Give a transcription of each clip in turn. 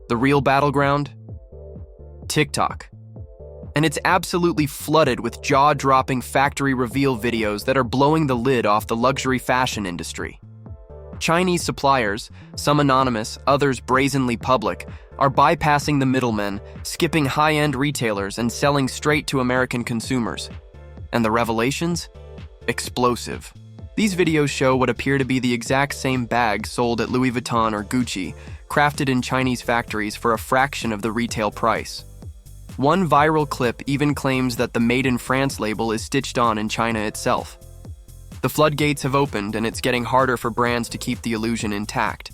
The real battleground? TikTok. And it's absolutely flooded with jaw-dropping factory reveal videos that are blowing the lid off the luxury fashion industry. Chinese suppliers, some anonymous, others brazenly public, are bypassing the middlemen, skipping high-end retailers and selling straight to American consumers. And the revelations? Explosive. These videos show what appear to be the exact same bags sold at Louis Vuitton or Gucci, crafted in Chinese factories for a fraction of the retail price. One viral clip even claims that the Made in France label is stitched on in China itself. The floodgates have opened, and it's getting harder for brands to keep the illusion intact.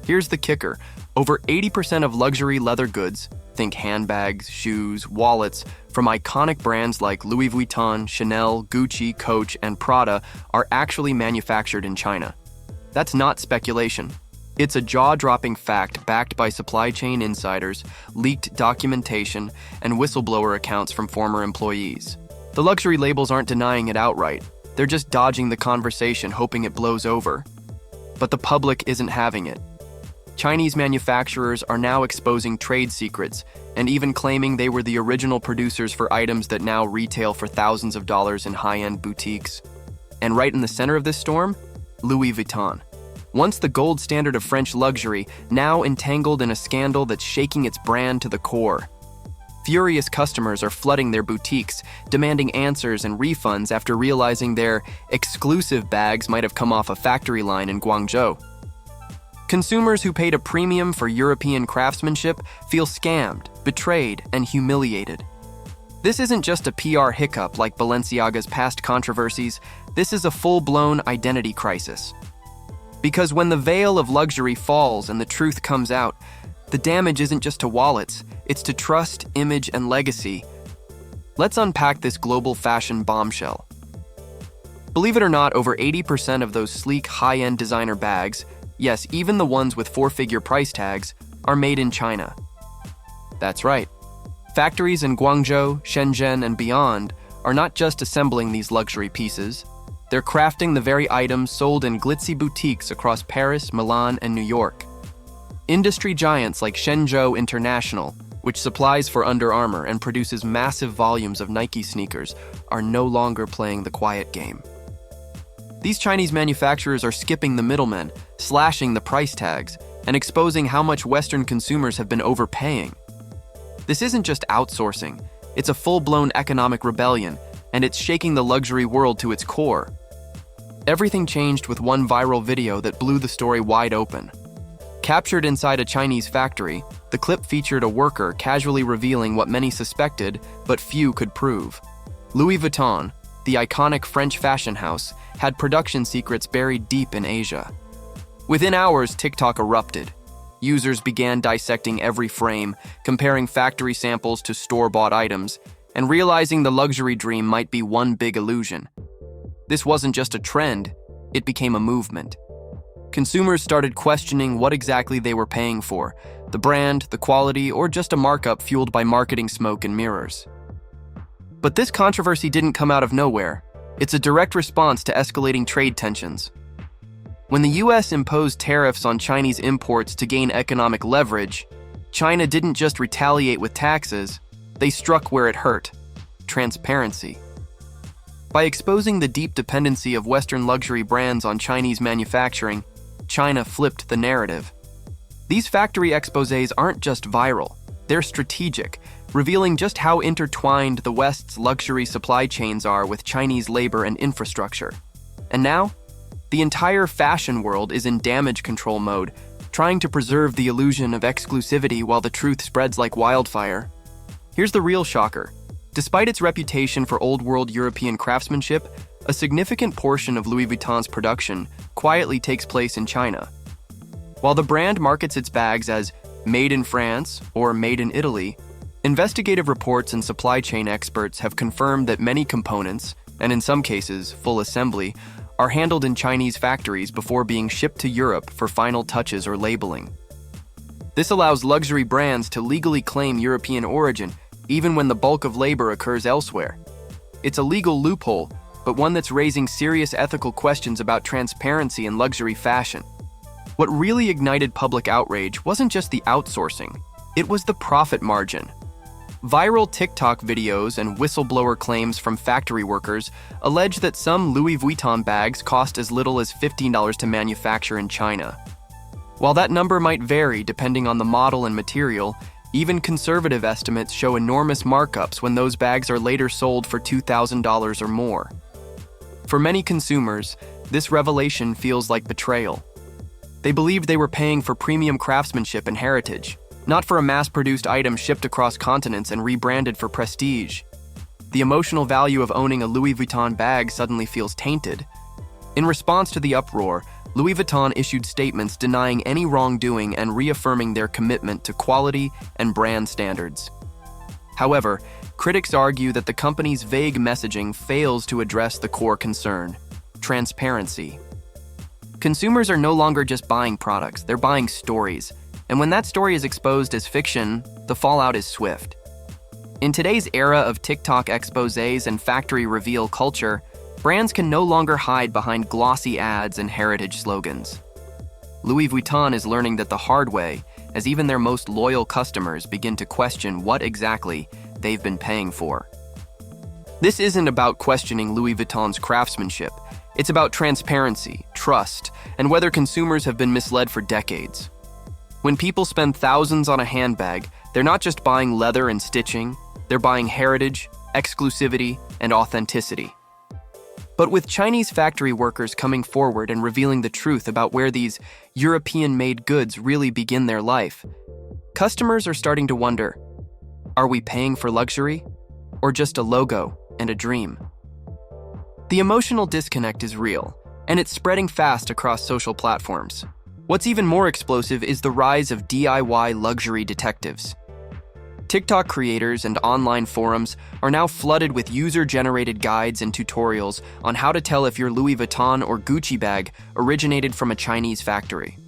Here's the kicker. Over 80% of luxury leather goods, think handbags, shoes, wallets, from iconic brands like Louis Vuitton, Chanel, Gucci, Coach, and Prada are actually manufactured in China. That's not speculation. It's a jaw-dropping fact backed by supply chain insiders, leaked documentation, and whistleblower accounts from former employees. The luxury labels aren't denying it outright. They're just dodging the conversation, hoping it blows over. But the public isn't having it. Chinese manufacturers are now exposing trade secrets and even claiming they were the original producers for items that now retail for thousands of dollars in high-end boutiques. And right in the center of this storm, Louis Vuitton. Once the gold standard of French luxury, now entangled in a scandal that's shaking its brand to the core. Furious customers are flooding their boutiques, demanding answers and refunds after realizing their exclusive bags might have come off a factory line in Guangzhou. Consumers who paid a premium for European craftsmanship feel scammed, betrayed, and humiliated. This isn't just a PR hiccup like Balenciaga's past controversies, this is a full-blown identity crisis. Because when the veil of luxury falls and the truth comes out, the damage isn't just to wallets, it's to trust, image, and legacy. Let's unpack this global fashion bombshell. Believe it or not, over 80% of those sleek, high-end designer bags, yes, even the ones with four-figure price tags, are made in China. That's right. Factories in Guangzhou, Shenzhen, and beyond are not just assembling these luxury pieces, they're crafting the very items sold in glitzy boutiques across Paris, Milan, and New York. Industry giants like Shenzhou International, which supplies for Under Armour and produces massive volumes of Nike sneakers, are no longer playing the quiet game. These Chinese manufacturers are skipping the middlemen, slashing the price tags, and exposing how much Western consumers have been overpaying. This isn't just outsourcing, it's a full-blown economic rebellion, and it's shaking the luxury world to its core. Everything changed with one viral video that blew the story wide open. Captured inside a Chinese factory, the clip featured a worker casually revealing what many suspected, but few could prove. Louis Vuitton, the iconic French fashion house, had production secrets buried deep in Asia. Within hours, TikTok erupted. Users began dissecting every frame, comparing factory samples to store-bought items, and realizing the luxury dream might be one big illusion. This wasn't just a trend, it became a movement. Consumers started questioning what exactly they were paying for, the brand, the quality, or just a markup fueled by marketing smoke and mirrors. But this controversy didn't come out of nowhere. It's a direct response to escalating trade tensions. When the US imposed tariffs on Chinese imports to gain economic leverage, China didn't just retaliate with taxes, they struck where it hurt: transparency. By exposing the deep dependency of Western luxury brands on Chinese manufacturing, China flipped the narrative. These factory exposés aren't just viral, they're strategic, revealing just how intertwined the West's luxury supply chains are with Chinese labor and infrastructure. And now, the entire fashion world is in damage control mode, trying to preserve the illusion of exclusivity while the truth spreads like wildfire. Here's the real shocker. Despite its reputation for old-world European craftsmanship, a significant portion of Louis Vuitton's production quietly takes place in China. While the brand markets its bags as made in France or made in Italy, investigative reports and supply chain experts have confirmed that many components, and in some cases, full assembly, are handled in Chinese factories before being shipped to Europe for final touches or labeling. This allows luxury brands to legally claim European origin, even when the bulk of labor occurs elsewhere. It's a legal loophole, but one that's raising serious ethical questions about transparency in luxury fashion. What really ignited public outrage wasn't just the outsourcing, it was the profit margin. Viral TikTok videos and whistleblower claims from factory workers allege that some Louis Vuitton bags cost as little as $15 to manufacture in China. While that number might vary depending on the model and material, even conservative estimates show enormous markups when those bags are later sold for $2,000 or more. For many consumers, this revelation feels like betrayal. They believed they were paying for premium craftsmanship and heritage, not for a mass-produced item shipped across continents and rebranded for prestige. The emotional value of owning a Louis Vuitton bag suddenly feels tainted. In response to the uproar, Louis Vuitton issued statements denying any wrongdoing and reaffirming their commitment to quality and brand standards. However, critics argue that the company's vague messaging fails to address the core concern: transparency. Consumers are no longer just buying products, they're buying stories. And when that story is exposed as fiction, the fallout is swift. In today's era of TikTok exposés and factory reveal culture, brands can no longer hide behind glossy ads and heritage slogans. Louis Vuitton is learning that the hard way, as even their most loyal customers begin to question what exactly they've been paying for. This isn't about questioning Louis Vuitton's craftsmanship. It's about transparency, trust, and whether consumers have been misled for decades. When people spend thousands on a handbag, they're not just buying leather and stitching, they're buying heritage, exclusivity, and authenticity. But with Chinese factory workers coming forward and revealing the truth about where these European-made goods really begin their life, customers are starting to wonder, are we paying for luxury, or just a logo and a dream? The emotional disconnect is real, and it's spreading fast across social platforms. What's even more explosive is the rise of DIY luxury detectives. TikTok creators and online forums are now flooded with user-generated guides and tutorials on how to tell if your Louis Vuitton or Gucci bag originated from a Chinese factory.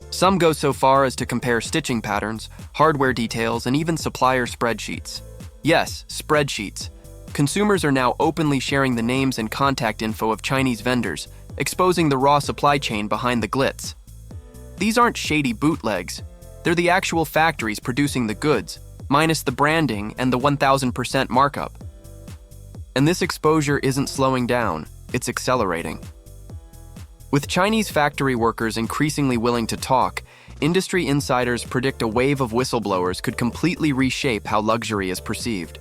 Some go so far as to compare stitching patterns, hardware details, and even supplier spreadsheets. Yes, spreadsheets. Consumers are now openly sharing the names and contact info of Chinese vendors, exposing the raw supply chain behind the glitz. These aren't shady bootlegs. They're the actual factories producing the goods, minus the branding and the 1,000% markup. And this exposure isn't slowing down, it's accelerating. With Chinese factory workers increasingly willing to talk, industry insiders predict a wave of whistleblowers could completely reshape how luxury is perceived.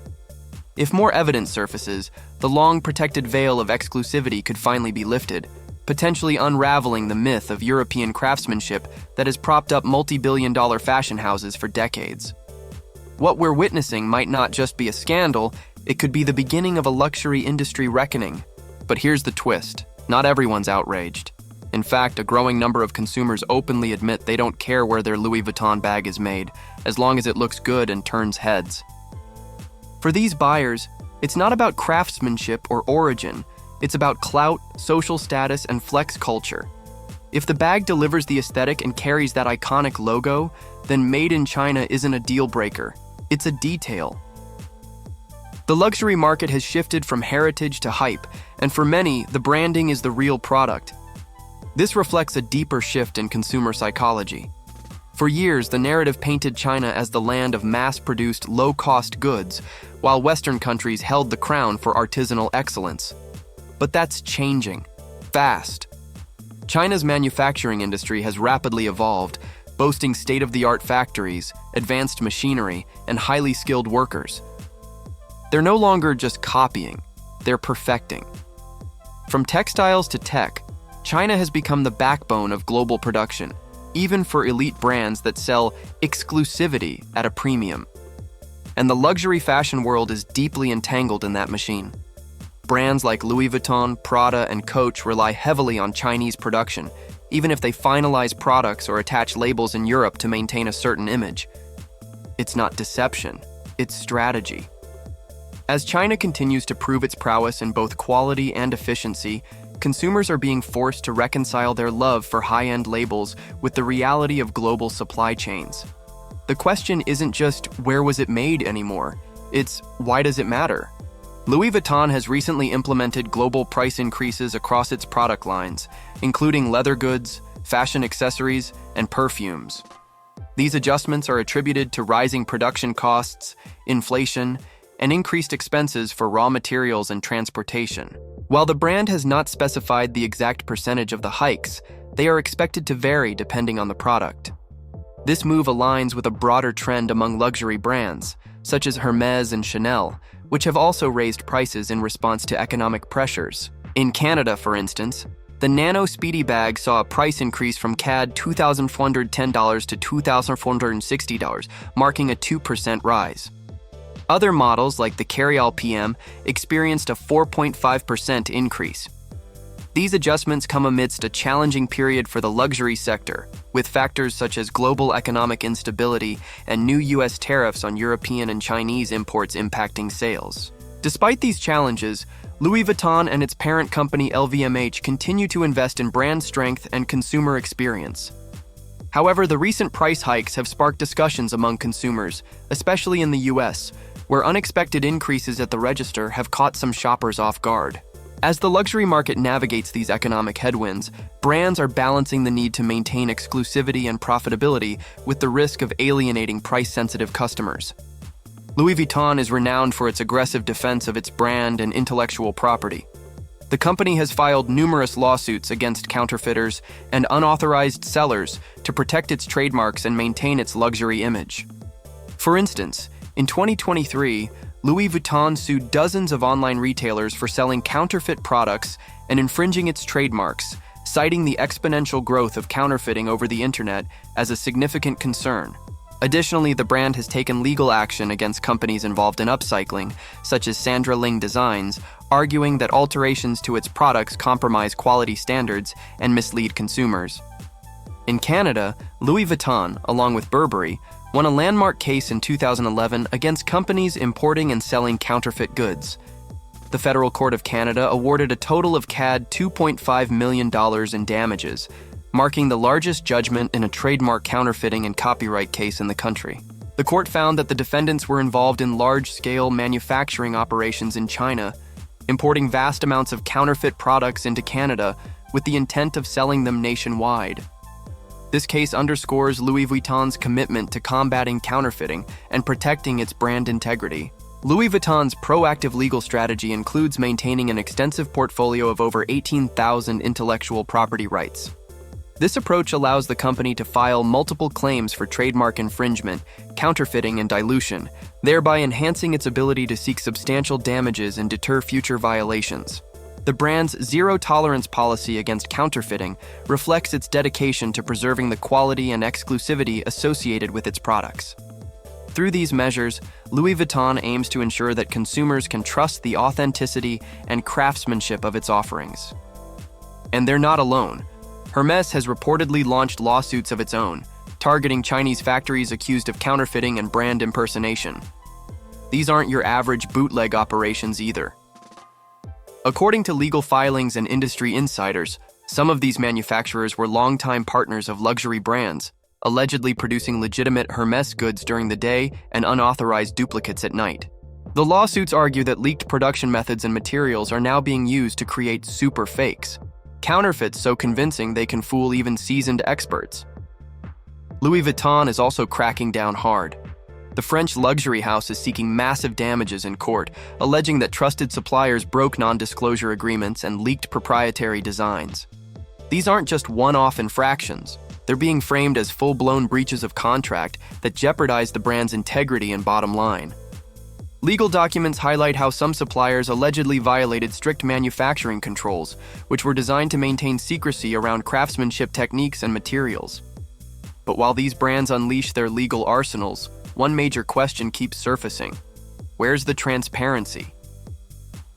If more evidence surfaces, the long-protected veil of exclusivity could finally be lifted, potentially unraveling the myth of European craftsmanship that has propped up multi-billion-dollar fashion houses for decades. What we're witnessing might not just be a scandal, it could be the beginning of a luxury industry reckoning. But here's the twist: not everyone's outraged. In fact, a growing number of consumers openly admit they don't care where their Louis Vuitton bag is made, as long as it looks good and turns heads. For these buyers, it's not about craftsmanship or origin. It's about clout, social status, and flex culture. If the bag delivers the aesthetic and carries that iconic logo, then made in China isn't a deal breaker. It's a detail. The luxury market has shifted from heritage to hype, and for many, the branding is the real product. This reflects a deeper shift in consumer psychology. For years, the narrative painted China as the land of mass-produced, low-cost goods, while Western countries held the crown for artisanal excellence. But that's changing, fast. China's manufacturing industry has rapidly evolved, boasting state-of-the-art factories, advanced machinery, and highly skilled workers. They're no longer just copying, they're perfecting. From textiles to tech, China has become the backbone of global production, even for elite brands that sell exclusivity at a premium. And the luxury fashion world is deeply entangled in that machine. Brands like Louis Vuitton, Prada, and Coach rely heavily on Chinese production, even if they finalize products or attach labels in Europe to maintain a certain image. It's not deception, it's strategy. As China continues to prove its prowess in both quality and efficiency, consumers are being forced to reconcile their love for high-end labels with the reality of global supply chains. The question isn't just, where was it made anymore? It's, why does it matter? Louis Vuitton has recently implemented global price increases across its product lines, including leather goods, fashion accessories, and perfumes. These adjustments are attributed to rising production costs, inflation, and increased expenses for raw materials and transportation. While the brand has not specified the exact percentage of the hikes, they are expected to vary depending on the product. This move aligns with a broader trend among luxury brands, such as Hermès and Chanel, which have also raised prices in response to economic pressures. In Canada, for instance, the Nano Speedy bag saw a price increase from CAD $2,410 to $2,460, marking a 2% rise. Other models, like the Carryall PM, experienced a 4.5% increase. These adjustments come amidst a challenging period for the luxury sector, with factors such as global economic instability and new U.S. tariffs on European and Chinese imports impacting sales. Despite these challenges, Louis Vuitton and its parent company LVMH continue to invest in brand strength and consumer experience. However, the recent price hikes have sparked discussions among consumers, especially in the U.S., where unexpected increases at the register have caught some shoppers off guard. As the luxury market navigates these economic headwinds, brands are balancing the need to maintain exclusivity and profitability with the risk of alienating price-sensitive customers. Louis Vuitton is renowned for its aggressive defense of its brand and intellectual property. The company has filed numerous lawsuits against counterfeiters and unauthorized sellers to protect its trademarks and maintain its luxury image. For instance, in 2023, Louis Vuitton sued dozens of online retailers for selling counterfeit products and infringing its trademarks, citing the exponential growth of counterfeiting over the internet as a significant concern. Additionally, the brand has taken legal action against companies involved in upcycling, such as Sandra Ling Designs, arguing that alterations to its products compromise quality standards and mislead consumers. In Canada, Louis Vuitton, along with Burberry, won a landmark case in 2011 against companies importing and selling counterfeit goods. The Federal Court of Canada awarded a total of CAD $2.5 million in damages, marking the largest judgment in a trademark counterfeiting and copyright case in the country. The court found that the defendants were involved in large-scale manufacturing operations in China, importing vast amounts of counterfeit products into Canada with the intent of selling them nationwide. This case underscores Louis Vuitton's commitment to combating counterfeiting and protecting its brand integrity. Louis Vuitton's proactive legal strategy includes maintaining an extensive portfolio of over 18,000 intellectual property rights. This approach allows the company to file multiple claims for trademark infringement, counterfeiting, and dilution, thereby enhancing its ability to seek substantial damages and deter future violations. The brand's zero-tolerance policy against counterfeiting reflects its dedication to preserving the quality and exclusivity associated with its products. Through these measures, Louis Vuitton aims to ensure that consumers can trust the authenticity and craftsmanship of its offerings. And they're not alone. Hermès has reportedly launched lawsuits of its own, targeting Chinese factories accused of counterfeiting and brand impersonation. These aren't your average bootleg operations either. According to legal filings and industry insiders, some of these manufacturers were longtime partners of luxury brands, allegedly producing legitimate Hermès goods during the day and unauthorized duplicates at night. The lawsuits argue that leaked production methods and materials are now being used to create super fakes, counterfeits so convincing they can fool even seasoned experts. Louis Vuitton is also cracking down hard. The French luxury house is seeking massive damages in court, alleging that trusted suppliers broke non-disclosure agreements and leaked proprietary designs. These aren't just one-off infractions. They're being framed as full-blown breaches of contract that jeopardize the brand's integrity and bottom line. Legal documents highlight how some suppliers allegedly violated strict manufacturing controls, which were designed to maintain secrecy around craftsmanship techniques and materials. But while these brands unleash their legal arsenals, one major question keeps surfacing. Where's the transparency?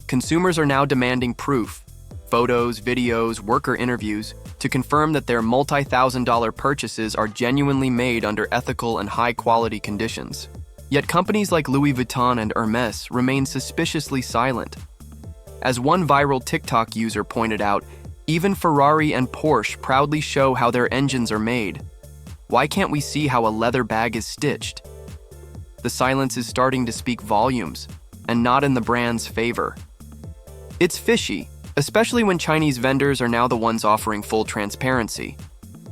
Consumers are now demanding proof, photos, videos, worker interviews, to confirm that their multi-thousand-dollar purchases are genuinely made under ethical and high-quality conditions. Yet companies like Louis Vuitton and Hermès remain suspiciously silent. As one viral TikTok user pointed out, even Ferrari and Porsche proudly show how their engines are made. Why can't we see how a leather bag is stitched? The silence is starting to speak volumes, and not in the brand's favor. It's fishy, especially when Chinese vendors are now the ones offering full transparency.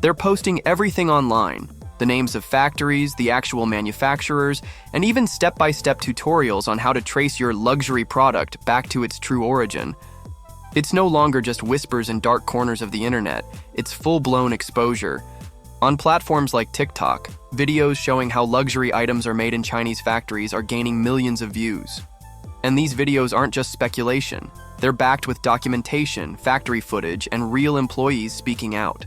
They're posting everything online: the names of factories, the actual manufacturers, and even step-by-step tutorials on how to trace your luxury product back to its true origin. It's no longer just whispers in dark corners of the internet, it's full-blown exposure. On platforms like TikTok, videos showing how luxury items are made in Chinese factories are gaining millions of views. And these videos aren't just speculation. They're backed with documentation, factory footage, and real employees speaking out.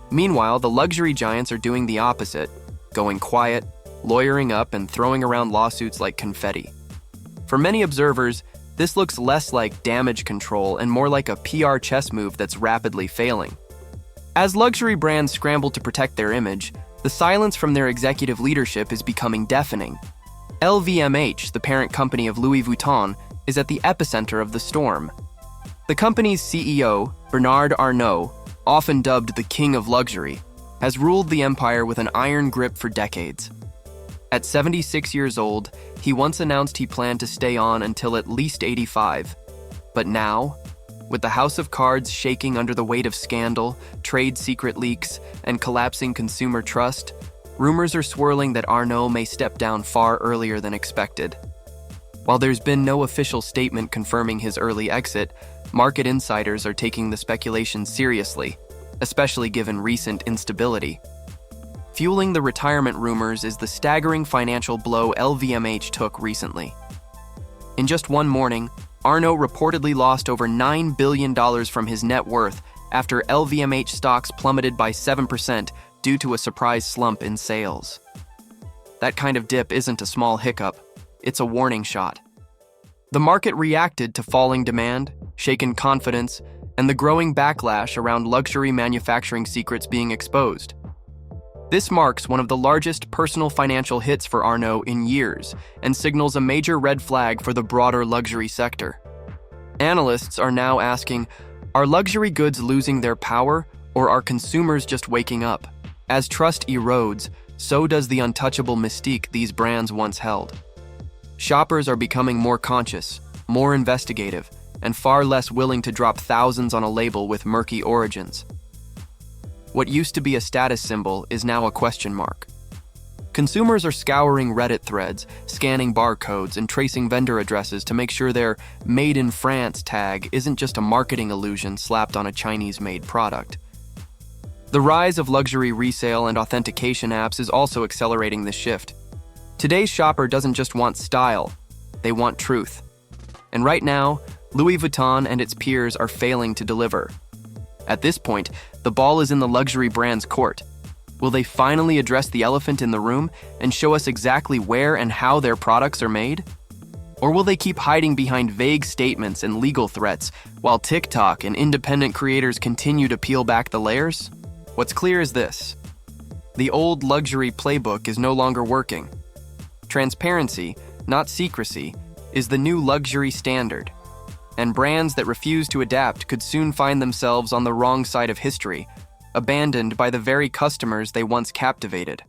Meanwhile, the luxury giants are doing the opposite, going quiet, lawyering up, and throwing around lawsuits like confetti. For many observers, this looks less like damage control and more like a PR chess move that's rapidly failing. As luxury brands scramble to protect their image, the silence from their executive leadership is becoming deafening. LVMH, the parent company of Louis Vuitton, is at the epicenter of the storm. The company's CEO, Bernard Arnault, often dubbed the King of Luxury, has ruled the empire with an iron grip for decades. At 76 years old, he once announced he planned to stay on until at least 85. But now, with the house of cards shaking under the weight of scandal, trade secret leaks, and collapsing consumer trust, rumors are swirling that Arnault may step down far earlier than expected. While there's been no official statement confirming his early exit, market insiders are taking the speculation seriously, especially given recent instability. Fueling the retirement rumors is the staggering financial blow LVMH took recently. In just one morning, Arnault reportedly lost over $9 billion from his net worth after LVMH stocks plummeted by 7% due to a surprise slump in sales. That kind of dip isn't a small hiccup, it's a warning shot. The market reacted to falling demand, shaken confidence, and the growing backlash around luxury manufacturing secrets being exposed. This marks one of the largest personal financial hits for Arnault in years and signals a major red flag for the broader luxury sector. Analysts are now asking, are luxury goods losing their power, or are consumers just waking up? As trust erodes, so does the untouchable mystique these brands once held. Shoppers are becoming more conscious, more investigative, and far less willing to drop thousands on a label with murky origins. What used to be a status symbol is now a question mark. Consumers are scouring Reddit threads, scanning barcodes, and tracing vendor addresses to make sure their "Made in France" tag isn't just a marketing illusion slapped on a Chinese-made product. The rise of luxury resale and authentication apps is also accelerating this shift. Today's shopper doesn't just want style, they want truth. And right now, Louis Vuitton and its peers are failing to deliver. At this point, the ball is in the luxury brand's court. Will they finally address the elephant in the room and show us exactly where and how their products are made? Or will they keep hiding behind vague statements and legal threats while TikTok and independent creators continue to peel back the layers? What's clear is this: the old luxury playbook is no longer working. Transparency, not secrecy, is the new luxury standard. And brands that refuse to adapt could soon find themselves on the wrong side of history, abandoned by the very customers they once captivated.